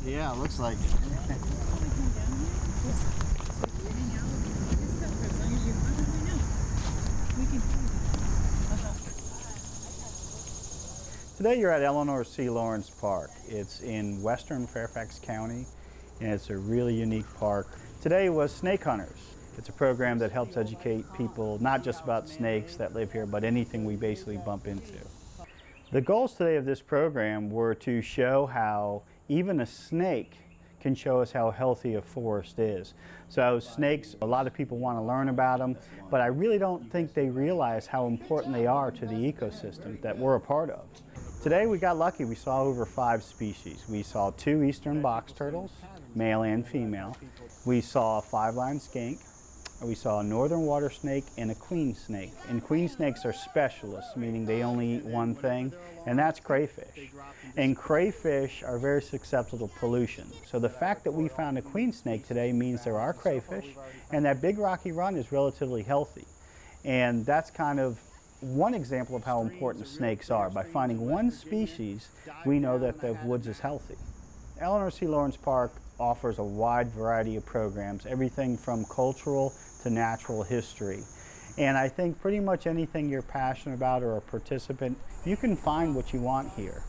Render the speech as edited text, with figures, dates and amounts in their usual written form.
Yeah, it looks like it. Today you're at Ellanor C. Lawrence Park. It's in western Fairfax County, and it's a really unique park. Today was Snake Hunters. It's a program that helps educate people not just about snakes that live here, but anything we basically bump into. The goals today of this program were to show how even a snake can show us how healthy a forest is. So snakes, a lot of people want to learn about them, but I really don't think they realize how important they are to the ecosystem that we're a part of. Today we got lucky. We saw over 5 species. We saw 2 eastern box turtles, male and female. We saw a 5-line skink. We saw a northern water snake and a queen snake. And queen snakes are specialists, meaning they only eat one thing, and that's crayfish. And crayfish are very susceptible to pollution. So the fact that we found a queen snake today means there are crayfish, and that Big Rocky Run is relatively healthy. And that's kind of one example of how important snakes are. By finding one species, we know that the woods is healthy. Ellanor C. Lawrence Park offers a wide variety of programs, everything from cultural to natural history. And I think pretty much anything you're passionate about or a participant, you can find what you want here.